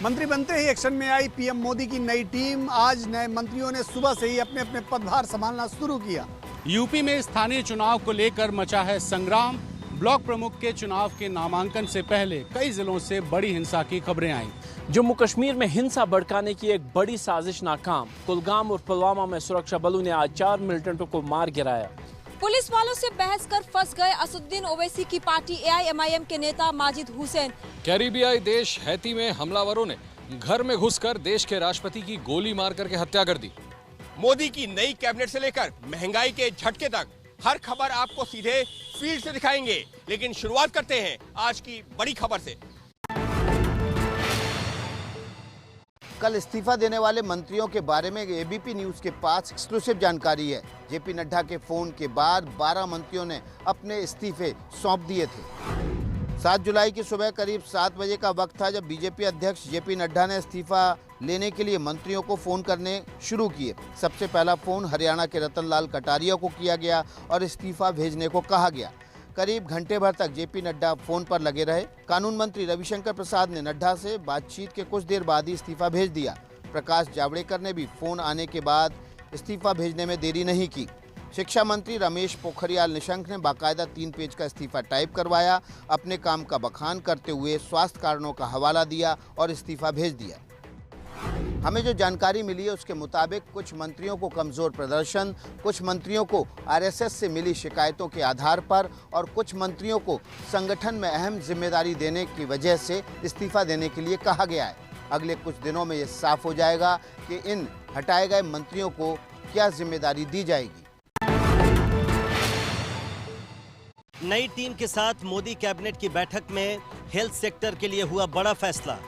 मंत्री बनते ही एक्शन में आई पीएम मोदी की नई टीम। आज नए मंत्रियों ने सुबह से ही अपने अपने पदभार संभालना शुरू किया। यूपी में स्थानीय चुनाव को लेकर मचा है संग्राम। ब्लॉक प्रमुख के चुनाव के नामांकन से पहले कई जिलों से बड़ी हिंसा की खबरें आईं। जम्मू कश्मीर में हिंसा भड़काने की एक बड़ी साजिश नाकाम। कुलगाम और पुलवामा में सुरक्षा बलों ने आज 4 मिलिटेंटों को मार गिराया। पुलिस वालों से बहस कर फंस गए असदुद्दीन ओवैसी की पार्टी एआईएमआईएम के नेता माजिद हुसैन। कैरिबियाई देश हैती में हमलावरों ने घर में घुसकर देश के राष्ट्रपति की गोली मार करके हत्या कर दी। मोदी की नई कैबिनेट से लेकर महंगाई के झटके तक हर खबर आपको सीधे फील्ड से दिखाएंगे। लेकिन शुरुआत करते हैं आज की बड़ी खबर से। कल इस्तीफा देने वाले मंत्रियों के बारे में एबीपी न्यूज के पास एक्सक्लूसिव जानकारी है। जेपी नड्डा के फोन के बाद 12 मंत्रियों ने अपने इस्तीफे सौंप दिए थे। 7 जुलाई की सुबह करीब 7 बजे का वक्त था जब बीजेपी अध्यक्ष जेपी नड्डा ने इस्तीफा लेने के लिए मंत्रियों को फोन करने शुरू किए। सबसे पहला फोन हरियाणा के रतनलाल कटारिया को किया गया और इस्तीफा भेजने को कहा गया। करीब घंटे भर तक जेपी नड्डा फोन पर लगे रहे। कानून मंत्री रविशंकर प्रसाद ने नड्डा से बातचीत के कुछ देर बाद ही इस्तीफा भेज दिया। प्रकाश जावड़ेकर ने भी फोन आने के बाद इस्तीफा भेजने में देरी नहीं की। शिक्षा मंत्री रमेश पोखरियाल निशंक ने बाकायदा 3 पेज का इस्तीफा टाइप करवाया। अपने काम का बखान करते हुए स्वास्थ्य कारणों का हवाला दिया और इस्तीफा भेज दिया। हमें जो जानकारी मिली है उसके मुताबिक कुछ मंत्रियों को कमजोर प्रदर्शन, कुछ मंत्रियों को आरएसएस से मिली शिकायतों के आधार पर और कुछ मंत्रियों को संगठन में अहम जिम्मेदारी देने की वजह से इस्तीफा देने के लिए कहा गया है। अगले कुछ दिनों में ये साफ हो जाएगा कि इन हटाए गए मंत्रियों को क्या जिम्मेदारी दी जाएगी। नई टीम के साथ मोदी कैबिनेट की बैठक में हेल्थ सेक्टर के लिए हुआ बड़ा फैसला।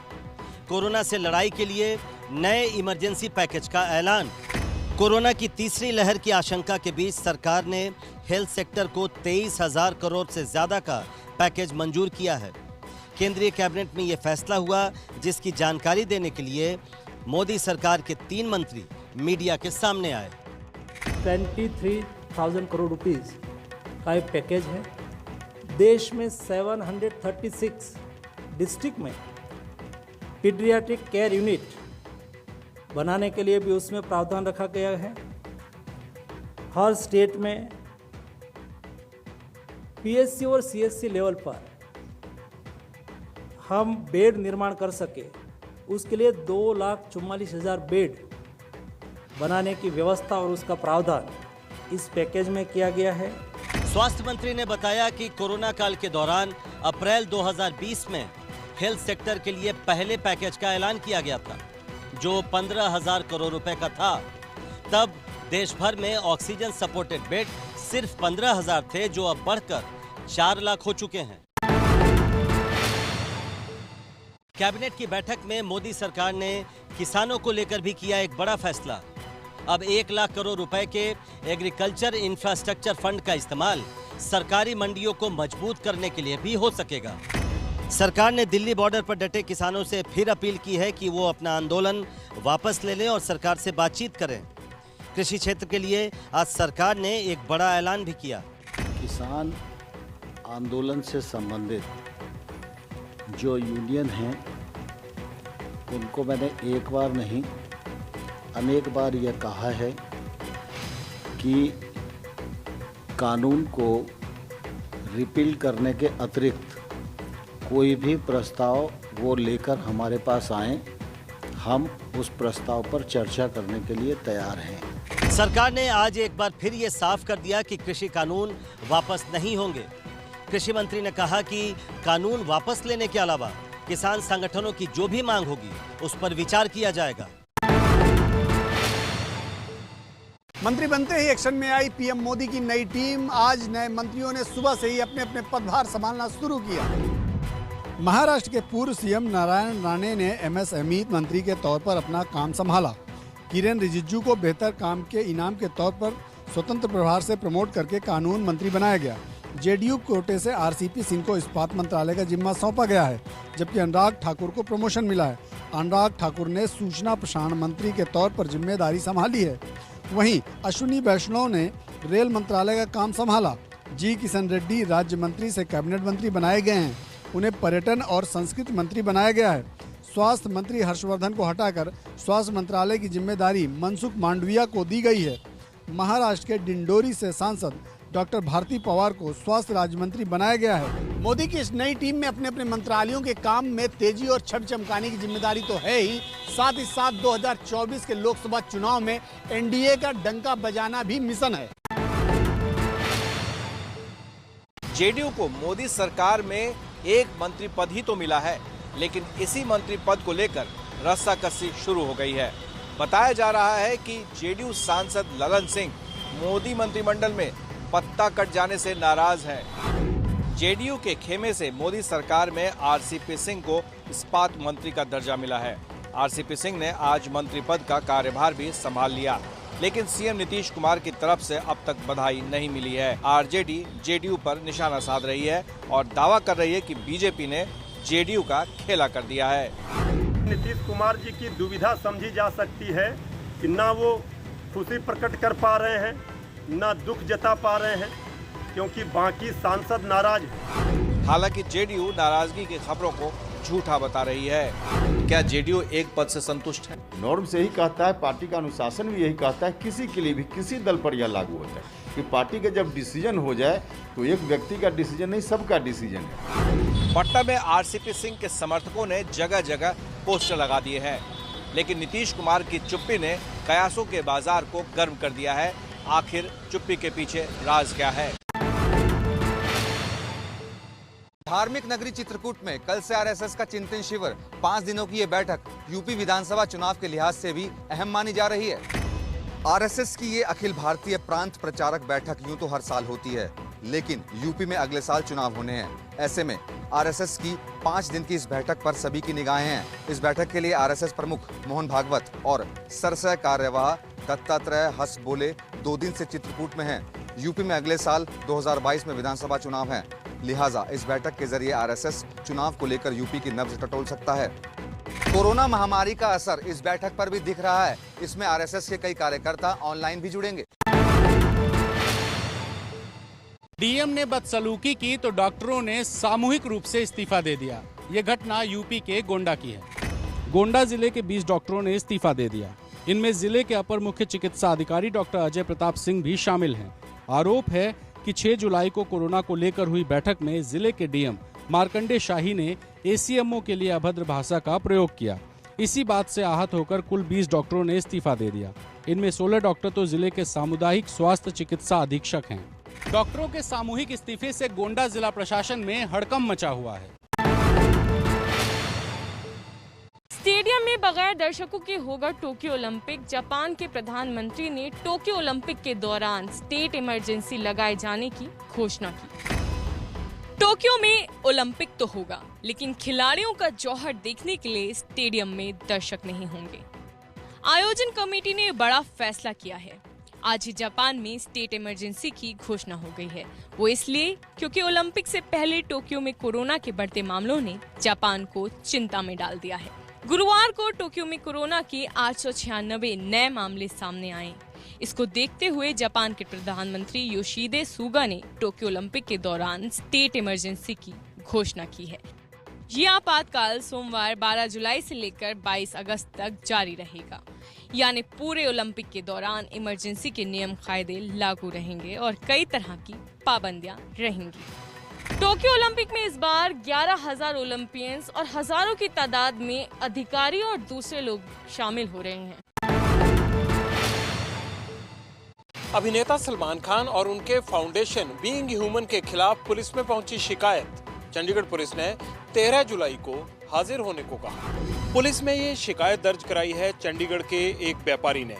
कोरोना से लड़ाई के लिए नए इमरजेंसी पैकेज का ऐलान। कोरोना की तीसरी लहर की आशंका के बीच सरकार ने हेल्थ सेक्टर को 23,000 करोड़ से ज्यादा का पैकेज मंजूर किया है। केंद्रीय कैबिनेट में यह फैसला हुआ, जिसकी जानकारी देने के लिए मोदी सरकार के 3 मंत्री मीडिया के सामने आए। 23,000 करोड़ रुपीस का एक पैकेज है। देश में 736 डिस्ट्रिक्ट में पीडियाट्रिक केयर यूनिट बनाने के लिए भी उसमें प्रावधान रखा गया है। हर स्टेट में पीएससी और सीएससी लेवल पर हम बेड निर्माण कर सके, उसके लिए 2,44,000 बेड बनाने की व्यवस्था और उसका प्रावधान इस पैकेज में किया गया है। स्वास्थ्य मंत्री ने बताया कि कोरोना काल के दौरान अप्रैल 2020 में हेल्थ सेक्टर के लिए पहले पैकेज का ऐलान किया गया था, जो 15,000 करोड़ रुपए का था। तब देश भर में ऑक्सीजन सपोर्टेड बेड सिर्फ 15,000 थे, जो अब बढ़कर 4 लाख हो चुके हैं। कैबिनेट की बैठक में मोदी सरकार ने किसानों को लेकर भी किया एक बड़ा फैसला। अब 1 लाख करोड़ रुपए के एग्रीकल्चर इंफ्रास्ट्रक्चर फंड का इस्तेमाल सरकारी मंडियों को मजबूत करने के लिए भी हो सकेगा। सरकार ने दिल्ली बॉर्डर पर डटे किसानों से फिर अपील की है कि वो अपना आंदोलन वापस ले लें और सरकार से बातचीत करें। कृषि क्षेत्र के लिए आज सरकार ने एक बड़ा ऐलान भी किया। किसान आंदोलन से संबंधित जो यूनियन हैं उनको मैंने एक बार नहीं अनेक बार यह कहा है कि कानून को रिपील करने के अतिरिक्त कोई भी प्रस्ताव वो लेकर हमारे पास आए, हम उस प्रस्ताव पर चर्चा करने के लिए तैयार हैं। सरकार ने आज एक बार फिर ये साफ कर दिया कि कृषि कानून वापस नहीं होंगे। कृषि मंत्री ने कहा कि कानून वापस लेने के अलावा किसान संगठनों की जो भी मांग होगी उस पर विचार किया जाएगा। मंत्री बनते ही एक्शन में आई पीएम मोदी की नई टीम। आज नए मंत्रियों ने सुबह से ही अपने अपने पदभार संभालना शुरू किया। महाराष्ट्र के पूर्व सीएम नारायण राणे ने एमएसएमई मंत्री के तौर पर अपना काम संभाला। किरेन रिजिजू को बेहतर काम के इनाम के तौर पर स्वतंत्र प्रभार से प्रमोट करके कानून मंत्री बनाया गया। जेडीयू कोटे से आरसीपी सिंह को इस्पात मंत्रालय का जिम्मा सौंपा गया है, जबकि अनुराग ठाकुर को प्रमोशन मिला है। अनुराग ठाकुर ने सूचना प्रसारण मंत्री के तौर पर जिम्मेदारी संभाली है। वहीं अश्विनी वैष्णव ने रेल मंत्रालय का काम संभाला। जी किशन रेड्डी राज्य मंत्री से कैबिनेट मंत्री बनाए गए हैं। उन्हें पर्यटन और संस्कृति मंत्री बनाया गया है। स्वास्थ्य मंत्री हर्षवर्धन को हटाकर स्वास्थ्य मंत्रालय की जिम्मेदारी मनसुख मांडविया को दी गई है। महाराष्ट्र के डिंडोरी से सांसद डॉक्टर भारती पवार को स्वास्थ्य राज्य मंत्री बनाया गया है। मोदी की इस नई टीम में अपने अपने मंत्रालयों के काम में तेजी और छवि चमकाने की जिम्मेदारी तो है ही साथ 2024 के लोकसभा चुनाव में एनडीए का डंका बजाना भी मिशन है। जेडीयू को मोदी सरकार में एक मंत्री पद ही तो मिला है, लेकिन इसी मंत्री पद को लेकर रस्साकसी शुरू हो गई है। बताया जा रहा है कि जेडीयू सांसद ललन सिंह मोदी मंत्रिमंडल में पत्ता कट जाने से नाराज है। जेडीयू के खेमे से मोदी सरकार में आरसीपी सिंह को इस्पात मंत्री का दर्जा मिला है। आरसीपी सिंह ने आज मंत्री पद का कार्यभार भी संभाल लिया, लेकिन सीएम नीतीश कुमार की तरफ से अब तक बधाई नहीं मिली है। आरजेडी जेडीयू पर निशाना साध रही है और दावा कर रही है कि बीजेपी ने जेडीयू का खेला कर दिया है। नीतीश कुमार जी की दुविधा समझी जा सकती है कि ना वो खुशी प्रकट कर पा रहे हैं, ना दुख जता पा रहे हैं, क्योंकि बाकी सांसद नाराज हैं। हालांकि जेडीयू नाराजगी की खबरों को झूठा बता रही है। क्या जेडीयू एक पद से संतुष्ट है? नॉर्म से ही कहता है, पार्टी का अनुशासन भी यही कहता है, किसी के लिए भी किसी दल पर यह लागू होता है कि पार्टी का जब डिसीजन हो जाए तो एक व्यक्ति का डिसीजन नहीं, सबका डिसीजन है। पटना में आरसीपी सिंह के समर्थकों ने जगह जगह पोस्टर लगा दिए हैं, लेकिन नीतीश कुमार की चुप्पी ने कयासों के बाजार को गर्म कर दिया है। आखिर चुप्पी के पीछे राज क्या है? धार्मिक नगरी चित्रकूट में कल से आरएसएस का चिंतन शिविर। 5 दिनों की ये बैठक यूपी विधानसभा चुनाव के लिहाज से भी अहम मानी जा रही है। आरएसएस की ये अखिल भारतीय प्रांत प्रचारक बैठक यूं तो हर साल होती है, लेकिन यूपी में अगले साल चुनाव होने हैं। ऐसे में आरएसएस की 5 दिन की इस बैठक पर सभी की निगाहें हैं। इस बैठक के लिए आरएसएस प्रमुख मोहन भागवत और सरसह कार्यवाह दत्तात्रेय हंस बोले 2 दिन से चित्रकूट में हैं। यूपी में अगले साल 2022 में विधानसभा चुनाव है, लिहाजा इस बैठक के जरिए आरएसएस चुनाव को लेकर यूपी की नब्ज टटोल सकता है। कोरोना महामारी का असर इस बैठक पर भी दिख रहा है। इसमें आरएसएस के कई कार्यकर्ता ऑनलाइन भी जुड़ेंगे। डीएम ने बदसलूकी की तो डॉक्टरों ने सामूहिक रूप से इस्तीफा दे दिया। ये घटना यूपी के गोंडा की है। गोंडा जिले के 20 डॉक्टरों ने इस्तीफा दे दिया। इनमें जिले के अपर मुख्य चिकित्सा अधिकारी डॉक्टर अजय प्रताप सिंह भी शामिल हैं। आरोप है कि 6 जुलाई को कोरोना को लेकर हुई बैठक में जिले के डीएम मार्कंडे शाही ने एसीएमओ के लिए अभद्र भाषा का प्रयोग किया। इसी बात से आहत होकर कुल 20 डॉक्टरों ने इस्तीफा दे दिया। इनमें 16 डॉक्टर तो जिले के सामुदायिक स्वास्थ्य चिकित्सा अधीक्षक हैं। डॉक्टरों के सामूहिक इस्तीफे से गोंडा जिला प्रशासन में हड़कंप मचा हुआ है। स्टेडियम में बगैर दर्शकों के होगा टोक्यो ओलंपिक। जापान के प्रधानमंत्री ने टोक्यो ओलंपिक के दौरान स्टेट इमरजेंसी लगाए जाने की घोषणा की। टोक्यो में ओलंपिक तो होगा, लेकिन खिलाड़ियों का जौहर देखने के लिए स्टेडियम में दर्शक नहीं होंगे। आयोजन कमेटी ने बड़ा फैसला किया है। आज ही जापान में स्टेट इमरजेंसी की घोषणा हो गई है। वो इसलिए क्योंकि ओलंपिक से पहले टोक्यो में कोरोना के बढ़ते मामलों ने जापान को चिंता में डाल दिया है। गुरुवार को टोक्यो में कोरोना के 896 नए मामले सामने आए। इसको देखते हुए जापान के प्रधानमंत्री योशिहिदे सुगा ने टोक्यो ओलंपिक के दौरान स्टेट इमरजेंसी की घोषणा की है। ये आपातकाल सोमवार 12 जुलाई से लेकर 22 अगस्त तक जारी रहेगा। यानी पूरे ओलंपिक के दौरान इमरजेंसी के नियम कायदे लागू रहेंगे और कई तरह की पाबंदियां रहेंगी। टोक्यो ओलंपिक में इस बार 11,000 ओलंपियंस और हजारों की तादाद में अधिकारी और दूसरे लोग शामिल हो रहे हैं। अभिनेता सलमान खान और उनके फाउंडेशन बीइंग ह्यूमन के खिलाफ पुलिस में पहुंची शिकायत। चंडीगढ़ पुलिस ने 13 जुलाई को हाजिर होने को कहा। पुलिस में ये शिकायत दर्ज कराई है चंडीगढ़ के एक व्यापारी ने।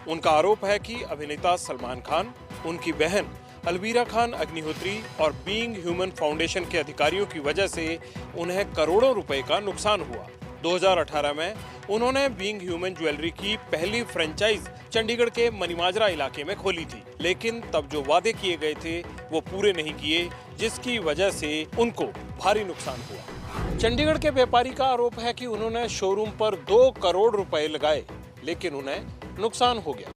उनका आरोप है कि अभिनेता सलमान खान, उनकी बहन अलवीरा खान अग्निहोत्री और बीइंग ह्यूमन फाउंडेशन के अधिकारियों की वजह से उन्हें करोड़ों रुपए का नुकसान हुआ। 2018 में उन्होंने बीइंग ह्यूमन ज्वेलरी की पहली फ्रेंचाइज चंडीगढ़ के मनीमाजरा इलाके में खोली थी, लेकिन तब जो वादे किए गए थे वो पूरे नहीं किए, जिसकी वजह से उनको भारी नुकसान हुआ। चंडीगढ़ के व्यापारी का आरोप है कि उन्होंने शोरूम पर 2 करोड़ रुपए लगाए, लेकिन उन्हें नुकसान हो गया।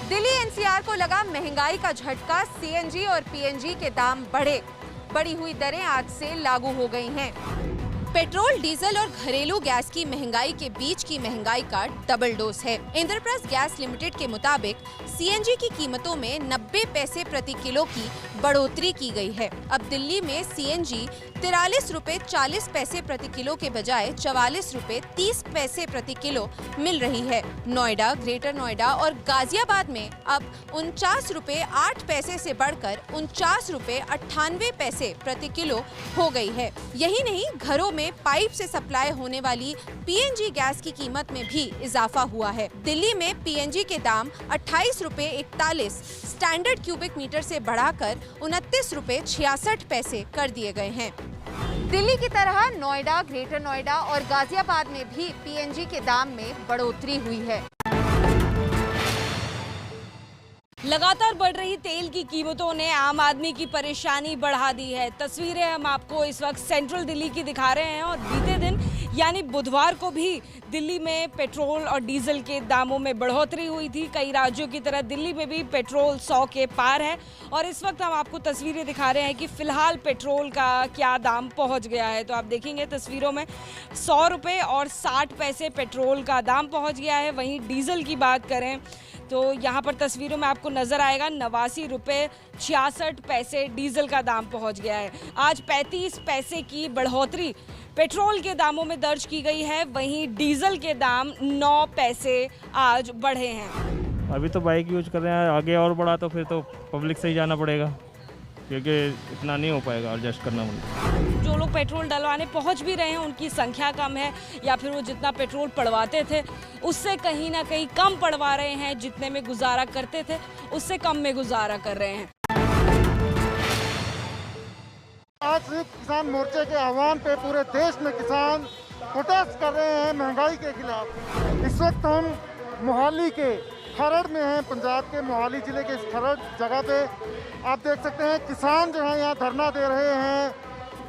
दिल्ली एनसीआर को लगा महंगाई का झटका। सीएनजी और पीएनजी के दाम बढ़े। बढ़ी हुई दरें आज से लागू हो गई हैं। पेट्रोल, डीजल और घरेलू गैस की महंगाई के बीच की महंगाई का डबल डोज है। इंद्रप्रस्थ गैस लिमिटेड के मुताबिक सीएनजी की कीमतों में 90 पैसे प्रति किलो की बढ़ोतरी की गई है। अब दिल्ली में सीएनजी 43 रुपए 40 पैसे प्रति किलो के बजाय 44 रुपए 30 पैसे प्रति किलो मिल रही है। नोएडा, ग्रेटर नोएडा और गाजियाबाद में अब 49 रुपए 8 पैसे से बढ़कर 49 रुपए 98 पैसे प्रति किलो हो गई है। यही नहीं, घरों में पाइप से सप्लाई होने वाली पीएनजी गैस की कीमत में भी इजाफा हुआ है। दिल्ली में पीएनजी के दाम 28 रुपए 41 स्टैंडर्ड क्यूबिक मीटर से बढ़ाकर 29 रुपए 66 पैसे कर दिए गए हैं। दिल्ली की तरह नोएडा, ग्रेटर नोएडा और गाजियाबाद में भी पीएनजी के दाम में बढ़ोतरी हुई है। लगातार बढ़ रही तेल की कीमतों ने आम आदमी की परेशानी बढ़ा दी है। तस्वीरें हम आपको इस वक्त सेंट्रल दिल्ली की दिखा रहे हैं और बीते दिन यानी बुधवार को भी दिल्ली में पेट्रोल और डीजल के दामों में बढ़ोतरी हुई थी। कई राज्यों की तरह दिल्ली में भी पेट्रोल 100 के पार है और इस वक्त हम आपको तस्वीरें दिखा रहे हैं कि फिलहाल पेट्रोल का क्या दाम पहुंच गया है। तो आप देखेंगे तस्वीरों में 100 रुपये और 60 पैसे पेट्रोल का दाम पहुँच गया है। वहीं डीजल की बात करें तो यहाँ पर तस्वीरों में आपको नजर आएगा 89 रुपये 66 पैसे डीजल का दाम पहुँच गया है। आज 35 पैसे की बढ़ोतरी पेट्रोल के दामों में दर्ज की गई है। वहीं डीजल के दाम 9 पैसे आज बढ़े हैं। अभी तो बाइक यूज कर रहे हैं, आगे और बढ़ा तो फिर तो पब्लिक से ही जाना पड़ेगा क्योंकि इतना नहीं हो पाएगा, एडजस्ट करना पड़ेगा। जो लोग पेट्रोल डलवाने पहुंच भी रहे हैं उनकी संख्या कम है या फिर वो जितना पेट्रोल पड़वाते थे उससे कहीं ना कहीं कम पड़वा रहे हैं। जितने में गुजारा करते थे उससे कम में गुजारा कर रहे हैं। आज किसान मोर्चे के आह्वान पे पूरे देश में किसान प्रोटेस्ट कर रहे हैं महंगाई के खिलाफ। इस वक्त हम मोहाली के खरड़ में हैं, पंजाब के मोहाली जिले के इस खरड़ जगह पे आप देख सकते हैं किसान जो है यहाँ धरना दे रहे हैं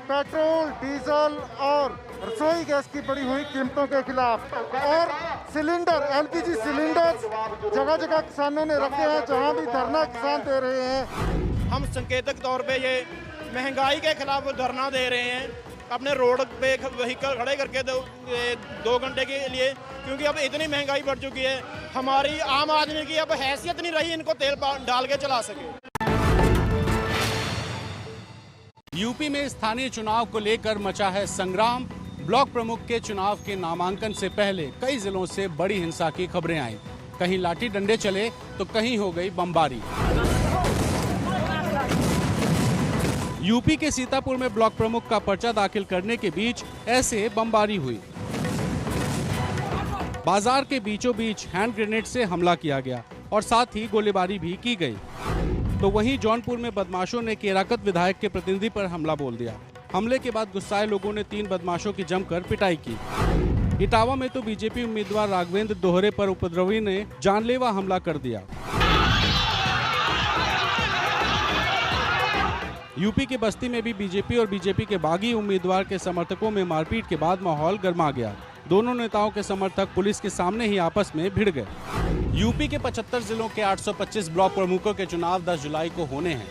पेट्रोल, डीजल और रसोई गैस की बढ़ी हुई कीमतों के खिलाफ। और सिलेंडर, एलपीजी सिलेंडर जगह जगह किसानों ने रखे हैं जहाँ भी धरना किसान दे रहे हैं। हम संकेतक तौर पे ये महंगाई के खिलाफ धरना दे रहे हैं अपने रोड पे व्हीकल खड़े करके 2 घंटे के लिए, क्योंकि अब इतनी महंगाई बढ़ चुकी है। हमारी आम आदमी की अब हैसियत नहीं रही इनको तेल डाल के चला सके। यूपी में स्थानीय चुनाव को लेकर मचा है संग्राम। ब्लॉक प्रमुख के चुनाव के नामांकन से पहले कई जिलों से बड़ी हिंसा की खबरें आई। कहीं लाठी डंडे चले तो कहीं हो गई बमबारी। यूपी के सीतापुर में ब्लॉक प्रमुख का पर्चा दाखिल करने के बीच ऐसे बमबारी हुई। बाजार के बीचों बीच हैंड ग्रेनेड से हमला किया गया और साथ ही गोलीबारी भी की गई। तो वहीं जौनपुर में बदमाशों ने केराकत विधायक के प्रतिनिधि पर हमला बोल दिया। हमले के बाद गुस्साए लोगों ने 3 बदमाशों की जमकर पिटाई की। इटावा में तो बीजेपी उम्मीदवार राघवेंद्र दोहरे पर उपद्रवी ने जानलेवा हमला कर दिया। यूपी के बस्ती में भी बीजेपी और बीजेपी के बागी उम्मीदवार के समर्थकों में मारपीट के बाद माहौल गर्मा गया। दोनों नेताओं के समर्थक पुलिस के सामने ही आपस में भिड़ गए। यूपी के 75 जिलों के 825 ब्लॉक प्रमुखों के चुनाव 10 जुलाई को होने हैं।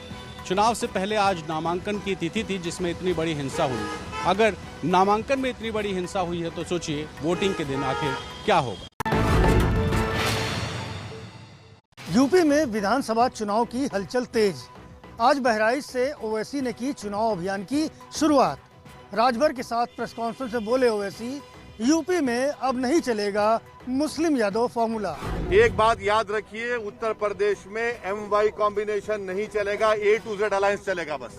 चुनाव से पहले आज नामांकन की तिथि थी जिसमें इतनी बड़ी हिंसा हुई। अगर नामांकन में इतनी बड़ी हिंसा हुई है तो सोचिए वोटिंग के दिन आखिर क्या होगा। यूपी में विधानसभा चुनाव की हलचल तेज। आज बहराइच से ओवैसी ने की चुनाव अभियान की शुरुआत। राजभर के साथ प्रेस कॉन्फ्रेंस में बोले ओवैसी, यूपी में अब नहीं चलेगा मुस्लिम यादव फॉर्मूला। एक बात याद रखिए, उत्तर प्रदेश में MY कॉम्बिनेशन नहीं चलेगा, A to Z अलायंस चलेगा बस।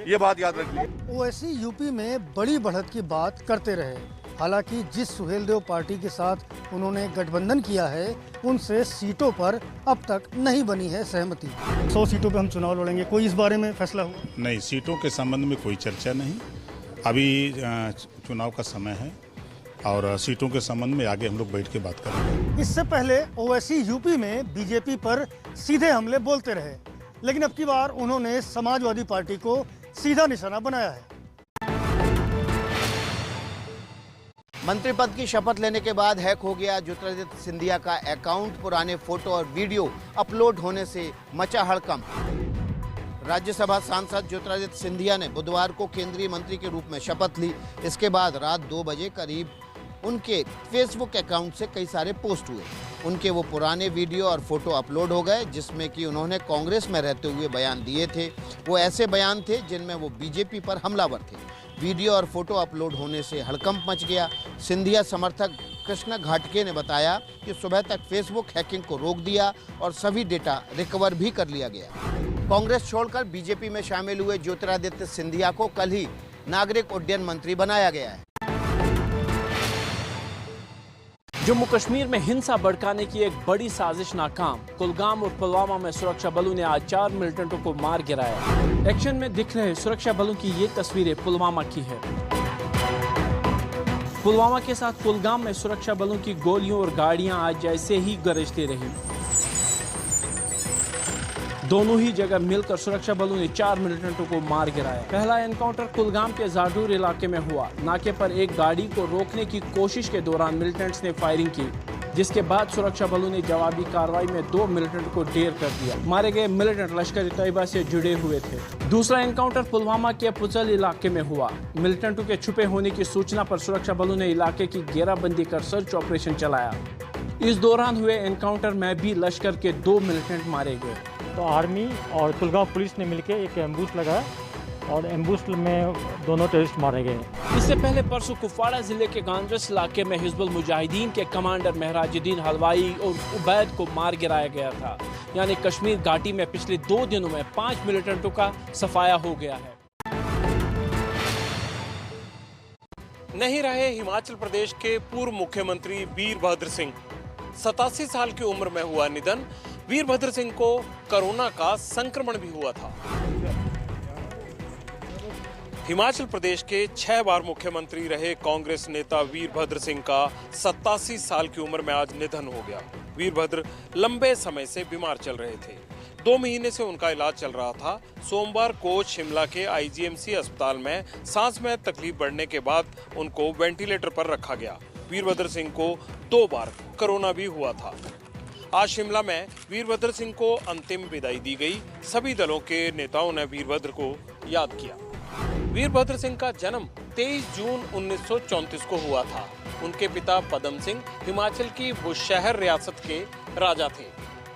ये बात याद रखिए। ओवैसी यूपी में बड़ी बढ़त की बात करते रहे। हालांकि जिस सुहेलदेव पार्टी के साथ उन्होंने गठबंधन किया है उनसे सीटों पर अब तक नहीं बनी है सहमति। 100 सीटों पर हम चुनाव लड़ेंगे, कोई इस बारे में फैसला हुआ? नहीं, सीटों के संबंध में कोई चर्चा नहीं। अभी चुनाव का समय है और सीटों के संबंध में आगे हम लोग बैठ के बात करेंगे। इससे पहले ओवैसी यूपी में बीजेपी पर सीधे हमले बोलते रहे, लेकिन अब की बार उन्होंने समाजवादी पार्टी को सीधा निशाना बनाया है। मंत्री पद की शपथ लेने के बाद हैक हो गया ज्योतिरादित्य सिंधिया का अकाउंट। पुराने फोटो और वीडियो अपलोड होने से मचा हड़कंप। राज्यसभा सांसद ज्योतिरादित्य सिंधिया ने बुधवार को केंद्रीय मंत्री के रूप में शपथ ली। इसके बाद रात 2 बजे करीब उनके फेसबुक अकाउंट से कई सारे पोस्ट हुए। उनके वो पुराने वीडियो और फोटो अपलोड हो गए जिसमें कि उन्होंने कांग्रेस में रहते हुए बयान दिए थे। वो ऐसे बयान थे जिनमें वो बीजेपी पर हमलावर थे। वीडियो और फोटो अपलोड होने से हड़कंप मच गया। सिंधिया समर्थक कृष्ण घाटके ने बताया कि सुबह तक फेसबुक हैकिंग को रोक दिया और सभी डेटा रिकवर भी कर लिया गया। कांग्रेस छोड़कर बीजेपी में शामिल हुए ज्योतिरादित्य सिंधिया को कल ही नागरिक उड्डयन मंत्री बनाया गया है। जम्मू कश्मीर में हिंसा भड़काने की एक बड़ी साजिश नाकाम। कुलगाम और पुलवामा में सुरक्षा बलों ने आज 4 मिलिटेंटों को मार गिराया। एक्शन में दिख रहे सुरक्षा बलों की ये तस्वीरें पुलवामा की है। पुलवामा के साथ कुलगाम में सुरक्षा बलों की गोलियों और गाड़ियां आज जैसे ही गरजती रही। दोनों ही जगह मिलकर सुरक्षा बलों ने 4 मिलिटेंटों को मार गिराया। पहला एनकाउंटर कुलगाम के जाडूर इलाके में हुआ। नाके पर एक गाड़ी को रोकने की कोशिश के दौरान मिलिटेंट्स ने फायरिंग की, जिसके बाद सुरक्षा बलों ने जवाबी कार्रवाई में 2 मिलिटेंट को ढेर कर दिया। मारे गए मिलिटेंट लश्कर-ए-तैयबा से जुड़े हुए थे। दूसरा एनकाउंटर पुलवामा के पुचल इलाके में हुआ। मिलिटेंटों के छुपे होने की सूचना पर सुरक्षा बलों ने इलाके की घेराबंदी कर सर्च ऑपरेशन चलाया। इस दौरान हुए एनकाउंटर में भी लश्कर के 2 मिलिटेंट मारे गए। तो आर्मी और कुलगाम पुलिस ने मिलकर एक एम्बुश लगाया और एम्बुश में दोनों टेररिस्ट मारे गए। इससे पहले परसों कुपवाड़ा जिले के गांद्रस इलाके में हिजबुल मुजाहिदीन के कमांडर महराजुद्दीन हलवाई और उबैद को मार गिराया गया था। यानी कश्मीर घाटी में पिछले 2 दिनों में 5 मिलिटेंटों का सफाया हो गया है। नहीं रहे हिमाचल प्रदेश के पूर्व मुख्यमंत्री वीरभद्र सिंह। 87 साल की उम्र में हुआ निधन। वीरभद्र सिंह को कोरोना का संक्रमण भी हुआ था। हिमाचल प्रदेश के 6 बार मुख्यमंत्री रहे कांग्रेस नेता वीरभद्र सिंह का 87 साल की उम्र में आज निधन हो गया। वीरभद्र लंबे समय से बीमार चल रहे थे। 2 महीने से उनका इलाज चल रहा था। सोमवार को शिमला के आईजीएमसी अस्पताल में सांस में तकलीफ बढ़ने के बाद उनको वेंटिलेटर पर रखा गया। वीरभद्र सिंह को 2 बार कोरोना भी हुआ था। आज शिमला में वीरभद्र सिंह को अंतिम विदाई दी गई। सभी दलों के नेताओं ने वीरभद्र को याद किया। वीरभद्र सिंह का जन्म 23 जून 1934 को हुआ था। उनके पिता पदम सिंह हिमाचल की बुशहर रियासत के राजा थे।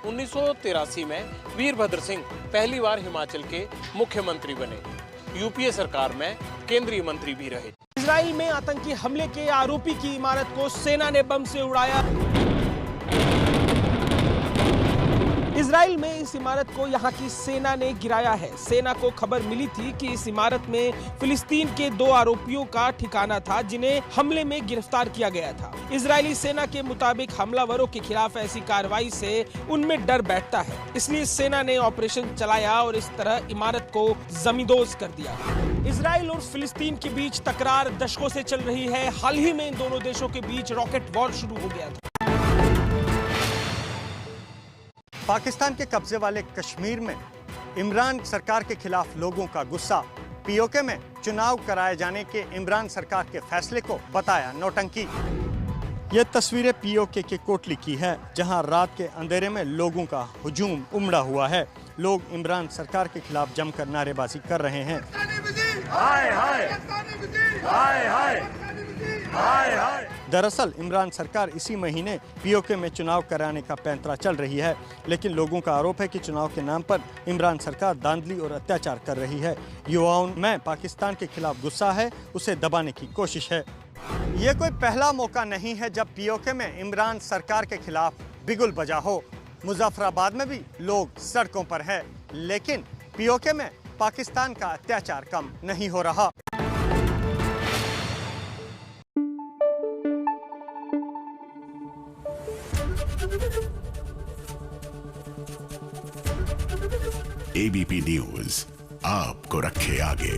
1983 में वीरभद्र सिंह पहली बार हिमाचल के मुख्यमंत्री बने। यूपीए सरकार में केंद्रीय मंत्री भी रहे। इजराइल में आतंकी हमले के आरोपी की इमारत को सेना ने बम से उड़ाया। इजराइल में इस इमारत को यहां की सेना ने गिराया है। सेना को खबर मिली थी कि इस इमारत में फिलिस्तीन के 2 आरोपियों का ठिकाना था जिन्हें हमले में गिरफ्तार किया गया था। इजरायली सेना के मुताबिक हमलावरों के खिलाफ ऐसी कार्रवाई से उनमें डर बैठता है, इसलिए सेना ने ऑपरेशन चलाया और इस तरह इमारत को जमींदोज कर दिया। इजराइल और फिलिस्तीन के बीच तकरार दशकों से चल रही है। हाल ही में इन दोनों देशों के बीच रॉकेट वॉर शुरू हो गया था। पाकिस्तान के कब्जे वाले कश्मीर में इमरान सरकार के खिलाफ लोगों का गुस्सा। पीओके में चुनाव कराए जाने के इमरान सरकार के फैसले को बताया नौटंकी। ये तस्वीरें पीओके के कोटली की है, जहां रात के अंधेरे में लोगों का हुजूम उमड़ा हुआ है। लोग इमरान सरकार के खिलाफ जमकर नारेबाजी कर रहे हैं। हाय हाय हाय हाय हाय हाय। दरअसल इमरान सरकार इसी महीने पीओके में चुनाव कराने का पैंतरा चल रही है, लेकिन लोगों का आरोप है कि चुनाव के नाम पर इमरान सरकार धांधली और अत्याचार कर रही है। युवाओं में पाकिस्तान के खिलाफ गुस्सा है, उसे दबाने की कोशिश है। ये कोई पहला मौका नहीं है जब पीओके में इमरान सरकार के खिलाफ बिगुल बजा हो। मुजफ्फराबाद में भी लोग सड़कों पर है, लेकिन पीओके में पाकिस्तान का अत्याचार कम नहीं हो रहा। एबीपी न्यूज आपको रखे आगे।